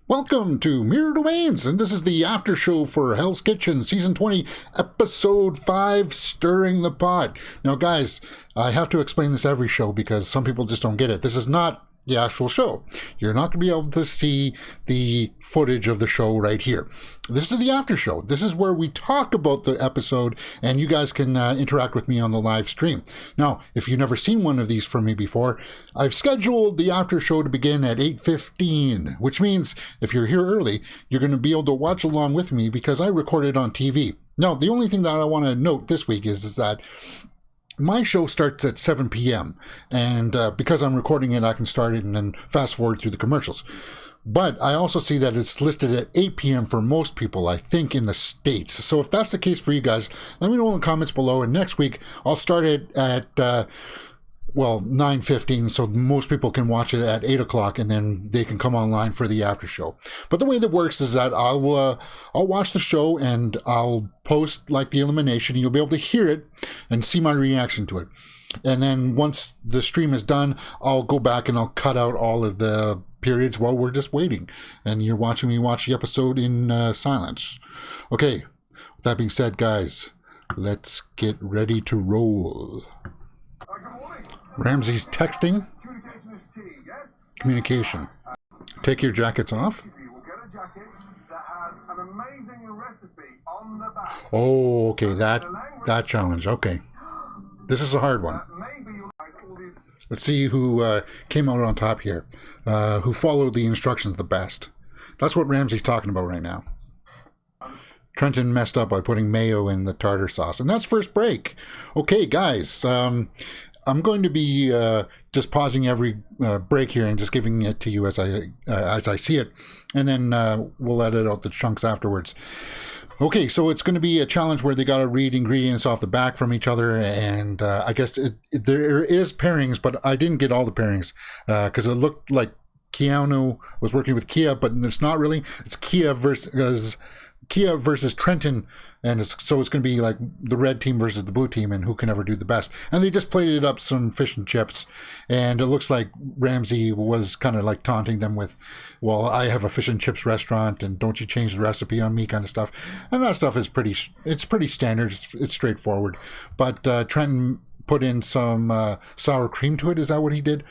Welcome to Mirror Domains, and this is the after show for Hell's Kitchen, Season 20, Episode 5, Stirring the Pot. Now, guys, I have to explain this every show because some people just don't get it. This is not the actual show. You're not going to be able to see the footage of the show right here. This is the after show. This is where we talk about the episode and you guys can interact with me on the live stream. Now, if you've never seen one of these from me before, I've scheduled the after show to begin at 8:15, which means if you're here early, you're going to be able to watch along with me because I record it on TV. Now, the only thing that I want to note this week is that my show starts at 7 p.m. and because I'm recording it, I can start it and then fast forward through the commercials. But I also see that it's listed at 8 p.m. for most people, I think, in the States. So if that's the case for you guys, let me know in the comments below. And next week, I'll start it at 9:15, so most people can watch it at 8 o'clock, and then they can come online for the after show. But the way that works is that I'll watch the show and I'll post like the elimination. You'll be able to hear it and see my reaction to it. And then once the stream is done, I'll go back and I'll cut out all of the periods while we're just waiting. And you're watching me watch the episode in silence. Okay, with that being said, guys, let's get ready to roll. Ramsey's texting. Communication. Take your jackets off. Oh, okay, that challenge. Okay. This is a hard one. Let's see who came out on top here. Who followed the instructions the best. That's what Ramsey's talking about right now. Trenton messed up by putting mayo in the tartar sauce. And that's first break. Okay, guys. I'm going to be just pausing every break here and just giving it to you as I see it, and then we'll edit out the chunks afterwards. Okay, so it's going to be a challenge where they got to read ingredients off the back from each other, and I guess there is pairings, but I didn't get all the pairings because it looked like Keanu was working with Kia, but it's not really. It's Kia versus Trenton, and so it's going to be like the red team versus the blue team and who can ever do the best. And they just plated up some fish and chips, and it looks like Ramsey was kind of like taunting them with, well, I have a fish and chips restaurant and don't you change the recipe on me kind of stuff. And that stuff is pretty standard. It's straightforward. But Trenton put in some sour cream to it. Is that what he did?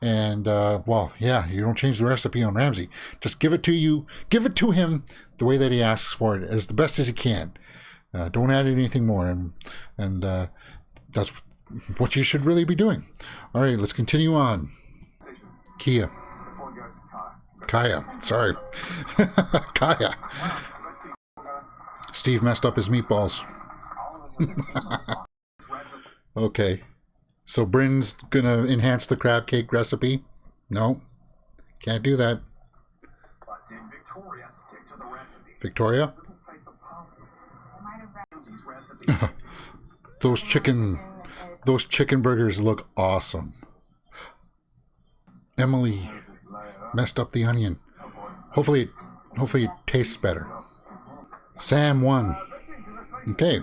And well, yeah, you don't change the recipe on Ramsey. Just give it to him the way that he asks for it, as the best as he can. Don't add anything more, and that's what you should really be doing. All right, let's continue on. Kaya, sorry. Kaya. Steve messed up his meatballs. Okay. So Bryn's gonna enhance the crab cake recipe? No. Can't do that. But did Victoria stick to the recipe? Victoria? Those chicken burgers look awesome. Emily messed up the onion. Hopefully it tastes better. Sam won. Okay.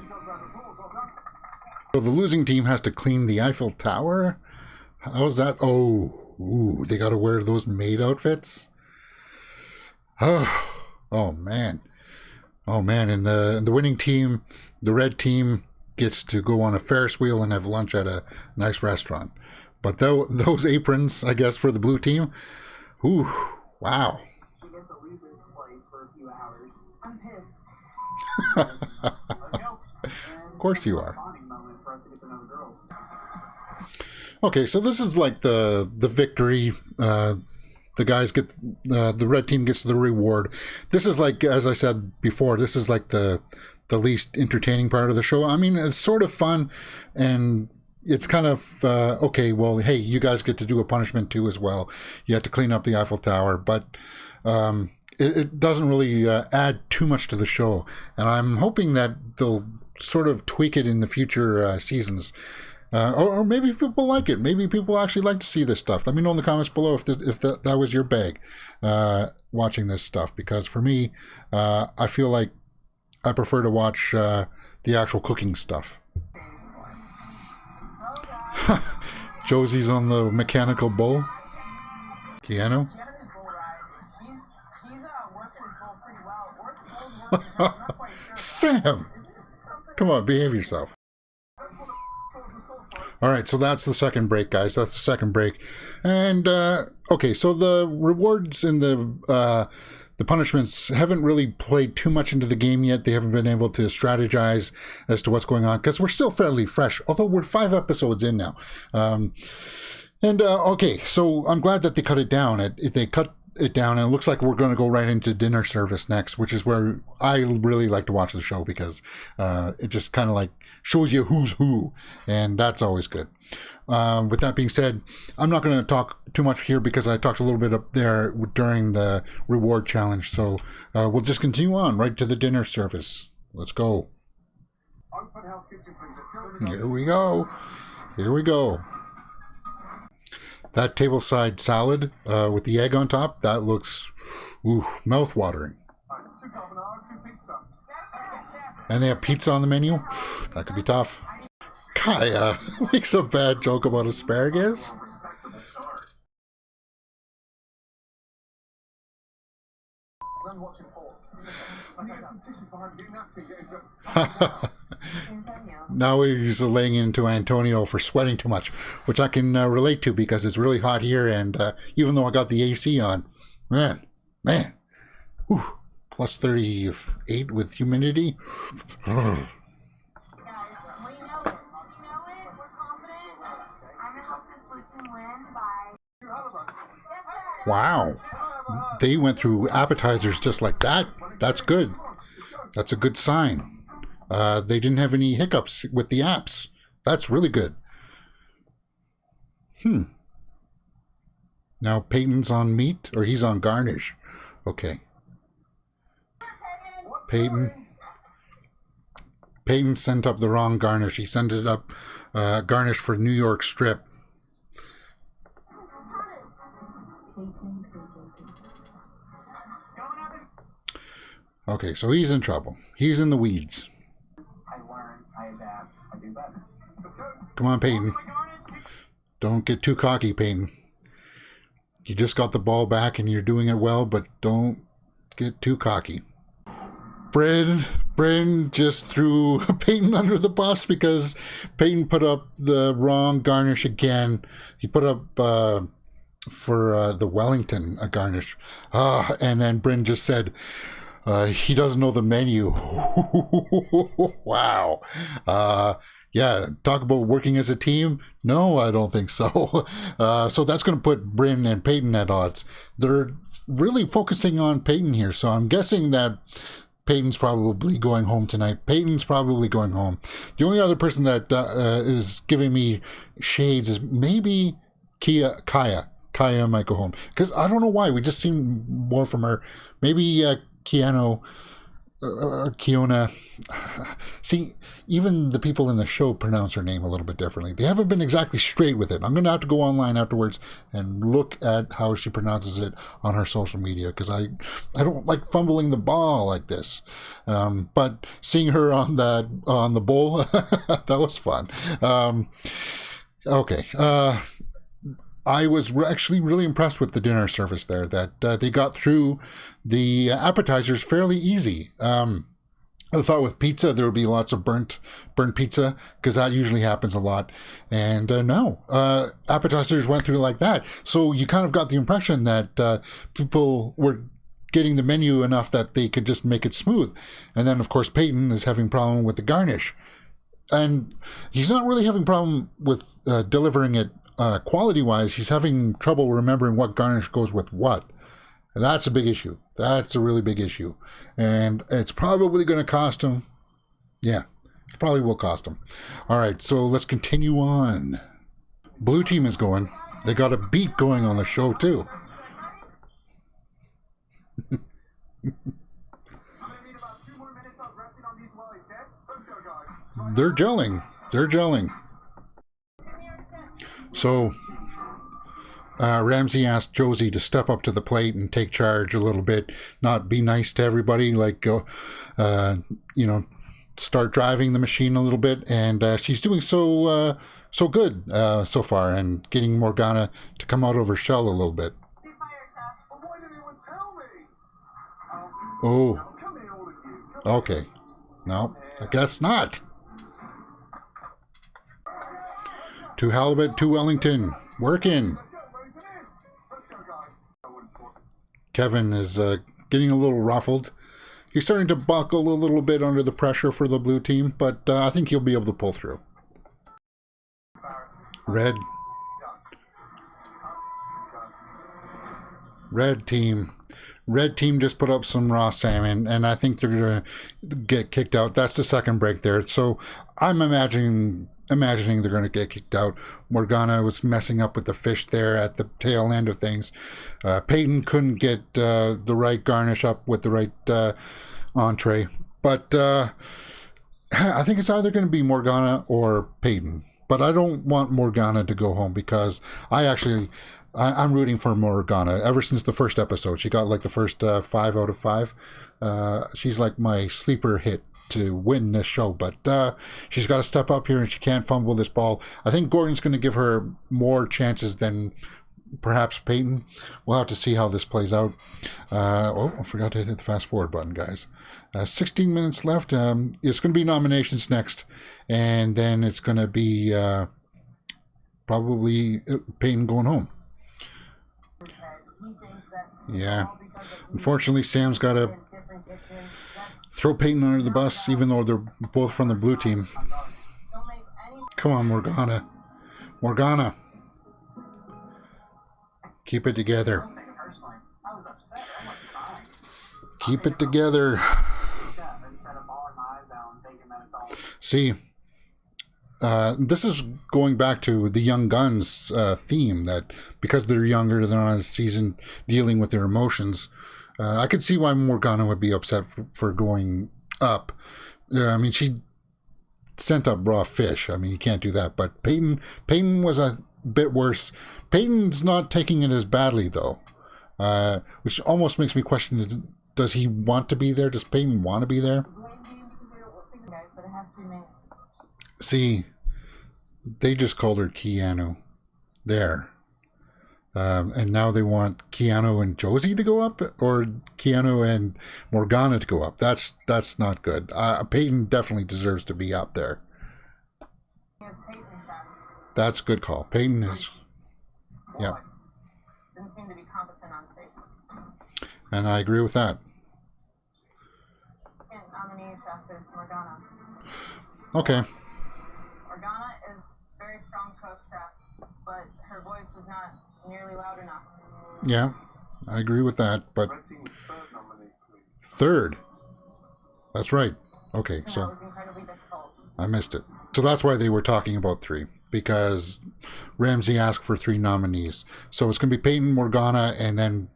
So the losing team has to clean the Eiffel Tower? How's that? Oh, they got to wear those maid outfits? Oh man. And the winning team, the red team, gets to go on a Ferris wheel and have lunch at a nice restaurant. But those aprons, I guess, for the blue team, ooh, wow. We get to leave this place for a few hours. I'm pissed. Let's go. Of course you are. Okay, so this is like the victory. The guys get the red team gets the reward. This is like, as I said before, this is like the least entertaining part of the show. I mean, it's sort of fun, and it's kind of okay. Well, hey, you guys get to do a punishment too as well. You have to clean up the Eiffel Tower, but it doesn't really add too much to the show. And I'm hoping that they'll sort of tweak it in the future seasons. Or maybe people like it. Maybe people actually like to see this stuff. Let me know in the comments below if that was your bag, watching this stuff. Because for me, I feel like I prefer to watch the actual cooking stuff. Josie's on the mechanical bull. Keanu? She's working his bowl pretty well. Working hard. I'm not quite sure. Sam! Come on, behave yourself. All right, so that's the second break, guys. That's the second break. And, okay, so the rewards and the punishments haven't really played too much into the game yet. They haven't been able to strategize as to what's going on because we're still fairly fresh, although we're 5 episodes in now. Okay, so I'm glad that they cut it down. They cut it down, and it looks like we're going to go right into dinner service next, which is where I really like to watch the show because it just kind of like shows you who's who, and that's always good. With that being said, I'm not going to talk too much here because I talked a little bit up there during the reward challenge, so we'll just continue on right to the dinner service. Let's go. Open house kitchen, please. Let's go. Here we go. Here we go. That tableside salad with the egg on top, that looks mouth-watering. 2 carbonara, 2 pizza. And they have pizza on the menu? That could be tough. Kaya makes a bad joke about asparagus. Respectable start. Then watching Paul. I get some tissues behind you, napkin, getting done. Now he's laying into Antonio for sweating too much, which I can relate to because it's really hot here, and even though I got the AC on, man, whew, plus 38 with humidity. Guys, we know it. We know it. We're confident. I'm gonna help this blue team win by. Wow, they went through appetizers just like that. That's good. That's a good sign. They didn't have any hiccups with the apps. That's really good. Now Peyton's on meat, or he's on garnish. Okay. Peyton sent up the wrong garnish. He sent it up garnish for New York strip. Okay, so he's in trouble. He's in the weeds. I learn, I adapt, I do better. Let's go. Come on, Peyton. Don't get too cocky, Peyton. You just got the ball back and you're doing it well, but don't get too cocky. Bryn just threw Peyton under the bus because Peyton put up the wrong garnish again. He put up for the Wellington a garnish. And then Bryn just said, he doesn't know the menu. Wow. Yeah, talk about working as a team. No, I don't think so. So that's going to put Bryn and Peyton at odds. They're really focusing on Peyton here. So I'm guessing that Peyton's probably going home tonight. Peyton's probably going home. The only other person that is giving me shades is maybe Kaya. Kaya might go home. Because I don't know why. We just seen more from her. Maybe Kiona. See, even the people in the show pronounce her name a little bit differently. They haven't been exactly straight with it. I'm going to have to go online afterwards and look at how she pronounces it on her social media because I don't like fumbling the ball like this. But seeing her on the bowl, that was fun. Okay. I was actually really impressed with the dinner service there, that they got through the appetizers fairly easy. I thought with pizza there would be lots of burnt pizza, because that usually happens a lot. And no, appetizers went through like that. So you kind of got the impression that people were getting the menu enough that they could just make it smooth. And then, of course, Peyton is having a problem with the garnish. And he's not really having a problem with delivering it quality-wise. He's having trouble remembering what garnish goes with what. And that's a big issue. That's a really big issue. And it's probably going to cost him. Yeah, it probably will cost him. All right, so let's continue on. Blue team is going. They got a beat going on the show, too. They're gelling. They're gelling. So Ramsey asked Josie to step up to the plate and take charge a little bit, not be nice to everybody, like, start driving the machine a little bit. And she's doing so good so far, and getting Morgana to come out of her shell a little bit. Why didn't anyone tell me? Oh, Now, come here, all of you. Come okay. No, I guess not. To Halibut, to Wellington. Working. Let's go, Wellington in. Let's go, guys. I wouldn't put Kevin is getting a little ruffled. He's starting to buckle a little bit under the pressure for the blue team, but I think he'll be able to pull through. embarrassing. Red. Done. Done. Red team. Red team just put up some raw salmon, and I think they're going to get kicked out. That's the second break there. So I'm imagining they're going to get kicked out. Morgana was messing up with the fish there at the tail end of things. Peyton couldn't get the right garnish up with the right entree. But I think it's either going to be Morgana or Peyton. But I don't want Morgana to go home because I'm rooting for Morgana ever since the first episode. She got like the first 5 out of 5. She's like my sleeper hit to win this show, but she's got to step up here and she can't fumble this ball. I think Gordon's going to give her more chances than perhaps Peyton. We'll have to see how this plays out. I forgot to hit the fast forward button, guys. 16 minutes left. It's going to be nominations next, and then it's going to be probably Peyton going home. Yeah. Unfortunately, Sam's got to throw Peyton under the bus, even though they're both from the blue team. Come on, Morgana. Morgana. Keep it together. I was upset. I wasn't crying. Keep it together. Chef, instead of bawling my eyes out and thinking that it's all. See, this is going back to the Young Guns theme, that because they're younger, they're not as seasoned dealing with their emotions. I could see why Morgana would be upset for going up. I mean, she sent up raw fish. I mean, you can't do that. But Peyton was a bit worse. Peyton's not taking it as badly, though, which almost makes me question, does he want to be there? Does Peyton want to be there? See, they just called her Keanu there. And now they want Keanu and Josie to go up, or Keanu and Morgana to go up. That's not good. Peyton definitely deserves to be up there. That's a good call. Peyton is, yeah. Didn't seem to be competent on stage. And I agree with that. Second nominee chef is Morgana. Okay. Morgana is a very strong cook, chef, but her voice is not nearly loud enough. Yeah, I agree with that. But Red team's third nominee, please. third. That's right. Okay, That so was incredibly difficult. I missed it. So that's why they were talking about 3, because Ramsey asked for 3 nominees. So it's going to be Peyton, Morgana, and then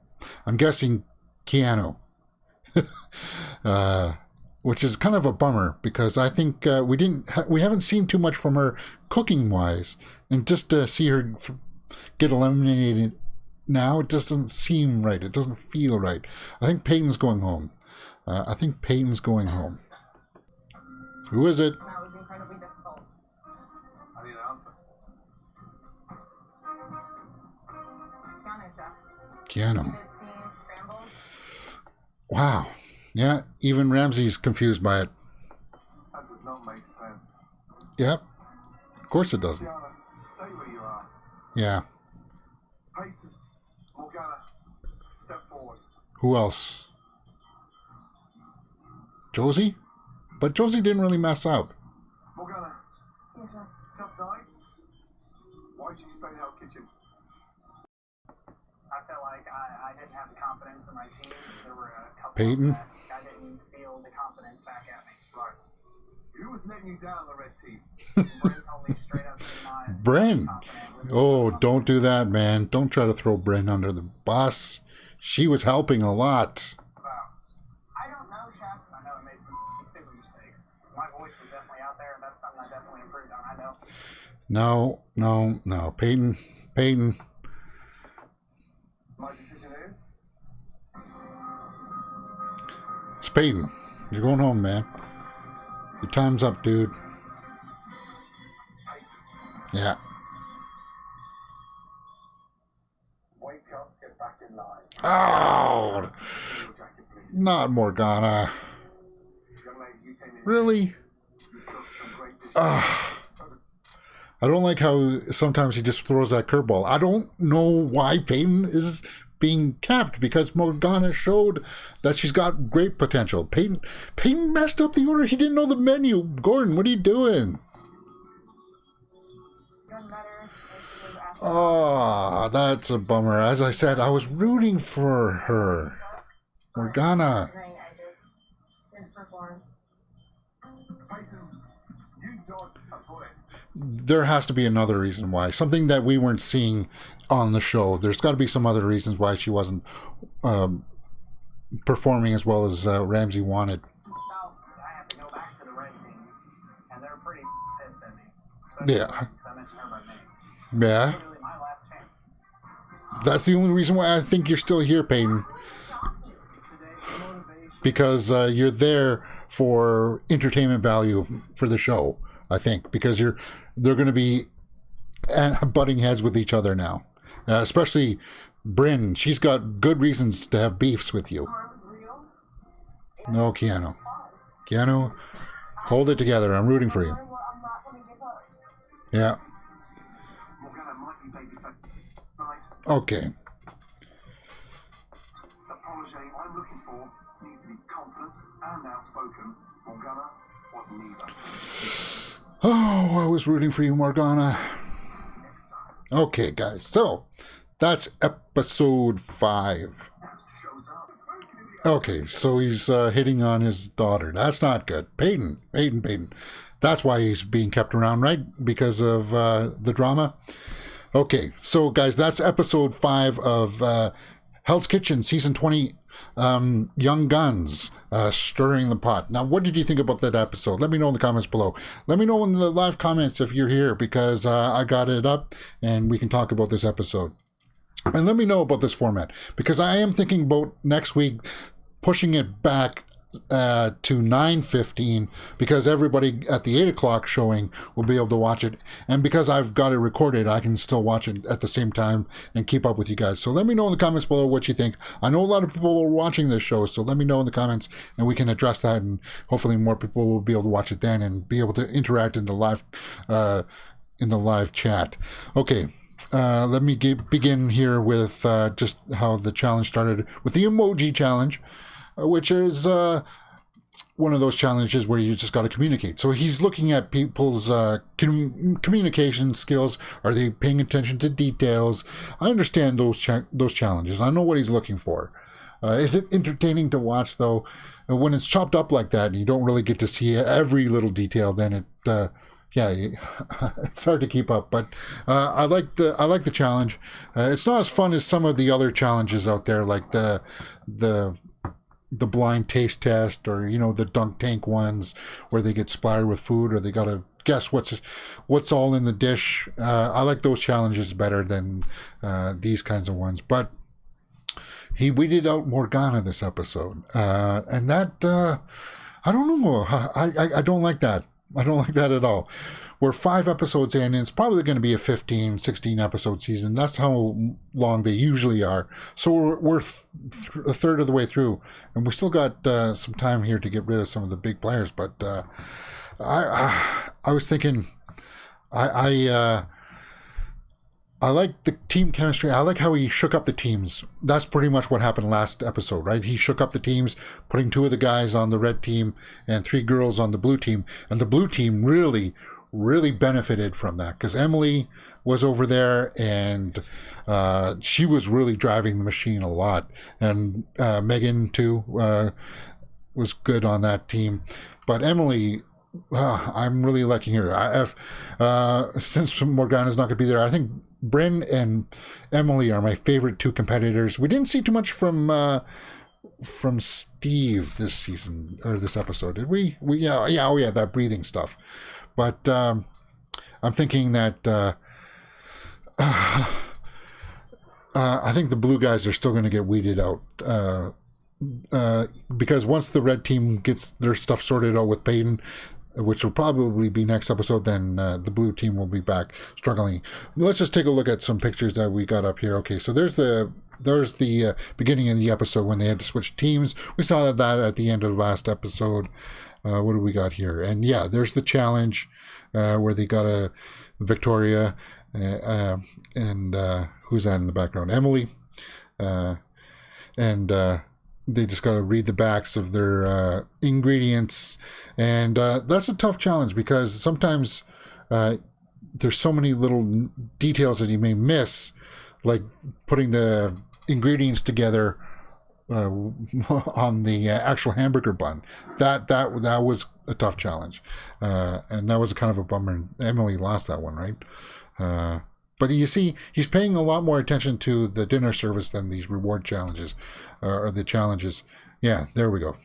I'm guessing Keanu. Which is kind of a bummer, because I think we haven't seen too much from her cooking wise, and just to see her get eliminated now, it doesn't seem right. It doesn't feel right. I think Peyton's going home. Who is it? That was incredibly difficult. I need an answer. Keanu, chef. Keanu. Did scene scrambled. Wow. Yeah, even Ramsey's confused by it. That does not make sense. Yep. Of course it doesn't. Tiana, stay where you are. Yeah. Peyton, Morgana, step forward. Who else? Josie? But Josie didn't really mess up. Morgana, tough nights. Why should you stay in Hell's Kitchen? I felt like I didn't have the confidence in my team. There were a couple Peyton? that I didn't feel the confidence back at me. Right. Who was letting you down on the red team? Brent told me straight up she's not Bren. confident with Oh, don't do that, man. Don't try to throw Bren under the bus. She was helping a lot. Wow. I don't know, chef. I know I made some stupid mistakes. My voice was definitely out there, and that's something I definitely improved on. I know. No. Peyton. My decision is It's Peyton. You're going home, man. Your time's up, dude. Peyton. Yeah. Wake up, get back in line. Oh! Your jacket, please. Not Morgana. Young lady, you came in. Really? You cooked some great dishes. I don't like how sometimes he just throws that curveball. I don't know why Peyton is being kept, because Morgana showed that she's got great potential. Peyton messed up the order. He didn't know the menu. Gordon, what are you doing? Done better. Oh, that's a bummer. As I said, I was rooting for her. Morgana. Great, I just didn't perform. Peyton, you dodged a bullet. There has to be another reason why. Something that we weren't seeing on the show. There's got to be some other reasons why she wasn't performing as well as Ramsey wanted. Now, I have to go back to the red team, and they're pretty pissed at me. Especially Yeah. because I mentioned her by name. Yeah. Literally my last chance. That's the only reason why I think you're still here, Peyton. Today, motivation. Because you're there for entertainment value for the show, I think. Because they're going to be butting heads with each other now. Especially Bryn. She's got good reasons to have beefs with you. Harm's real. No, Keanu. Keanu, hold it together. I'm rooting for you. I'm not going to give up. Yeah. Morgana might be babyface. Right. Okay. The protege I'm looking for needs to be confident and outspoken. Morgana was neither. Oh, I was rooting for you, Morgana. Next time, Okay, guys. So, that's episode 5. that shows up. Okay, so he's hitting on his daughter. That's not good. Peyton. That's why he's being kept around, right? Because of the drama. Okay, so guys, that's episode 5 of Hell's Kitchen, season 20, Young Guns, Stirring the Pot. Now, what did you think about that episode? Let me know in the comments below. Let me know in the live comments if you're here, because I got it up and we can talk about this episode. And let me know about this format, because I am thinking about next week pushing it back to 9:15, because everybody at the 8 o'clock showing will be able to watch it, and because I've got it recorded, I can still watch it at the same time and keep up with you guys. So let me know in the comments below what you think. I know a lot of people are watching this show, so let me know in the comments and we can address that, and hopefully more people will be able to watch it then and be able to interact in the live chat. Okay. Let me begin here with just how the challenge started with the emoji challenge, which is one of those challenges where you just got to communicate. So he's looking at people's communication skills. Are they paying attention to details? I understand those challenges. I know what he's looking for. Is it entertaining to watch, though? When it's chopped up like that and you don't really get to see every little detail, then it it's hard to keep up. But I like the challenge. It's not as fun as some of the other challenges out there, like the blind taste test, or the dunk tank ones where they get splattered with food, or they gotta guess what's all in the dish. I like those challenges better than these kinds of ones. But he weeded out Morgana this episode, and that I don't know. I don't like that. I don't like that at all. We're 5 episodes in, and it's probably going to be a 15, 16 episode season. That's how long they usually are. So we're a third of the way through, and we still got some time here to get rid of some of the big players. But I was thinking, I like the team chemistry. I like how he shook up the teams. That's pretty much what happened last episode, right? He shook up the teams, putting 2 of the guys on the red team and 3 girls on the blue team. And the blue team really benefited from that, because Emily was over there, and she was really driving the machine a lot. And Megan, too, was good on that team. But Emily... I'm really liking her. Since Morgana's not going to be there, I think Bryn and Emily are my favorite 2 competitors. We didn't see too much from Steve this season, or this episode, did we? Yeah, that breathing stuff. But I'm thinking that I think the blue guys are still going to get weeded out. Because once the red team gets their stuff sorted out with Peyton, which will probably be next episode, then the blue team will be back struggling. Let's just take a look at some pictures that we got up here. Okay, so there's the beginning of the episode when they had to switch teams. We saw that at the end of the last episode. What do we got here? And yeah, there's the challenge where they got a Victoria and who's that in the background? Emily. And they just got to read the backs of their ingredients. And that's a tough challenge because sometimes there's so many little details that you may miss, like putting the ingredients together on the actual hamburger bun. That was a tough challenge. And that was kind of a bummer. Emily lost that one, right? But you see, he's paying a lot more attention to the dinner service than these reward challenges, or the challenges. Yeah, there we go.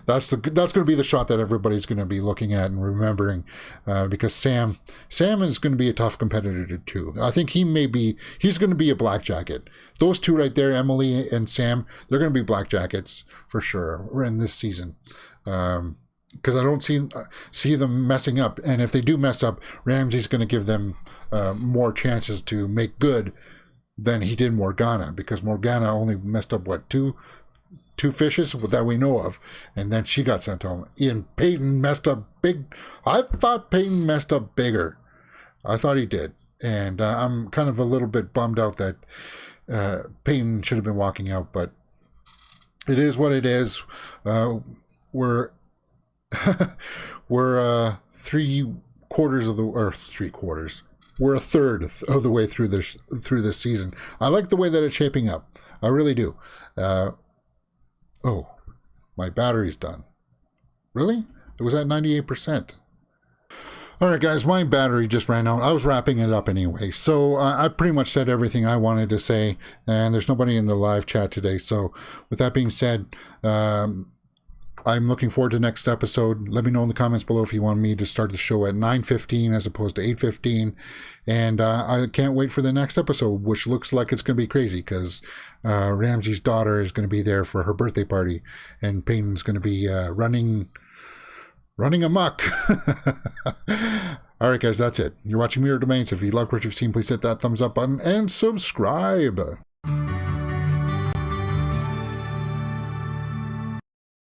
That's going to be the shot that everybody's going to be looking at and remembering, because Sam is going to be a tough competitor too. I think he's going to be a black jacket. Those two right there, Emily and Sam, they're going to be black jackets for sure in this season. Because I don't see them messing up, and if they do mess up, Ramsey's going to give them more chances to make good than he did Morgana, because Morgana only messed up two fishes that we know of, and then she got sent home. Ian Peyton messed up big. I thought Peyton messed up bigger. I thought he did, and I'm kind of a little bit bummed out that Peyton should have been walking out, but it is what it is. We're 3/4 of the, or 3/4. We're a third of the way through this season. I like the way that it's shaping up. I really do. Oh, my battery's done. Really? It was at 98%. All right, guys, my battery just ran out. I was wrapping it up anyway. So I pretty much said everything I wanted to say, and there's nobody in the live chat today. So with that being said, I'm looking forward to next episode. Let me know in the comments below if you want me to start the show at 9:15 as opposed to 8:15. And I can't wait for the next episode, which looks like it's going to be crazy because Ramsey's daughter is going to be there for her birthday party, and Peyton's going to be running amok. All right, guys, that's it. You're watching Mirror Domains. If you loved what you've seen, please hit that thumbs up button and subscribe.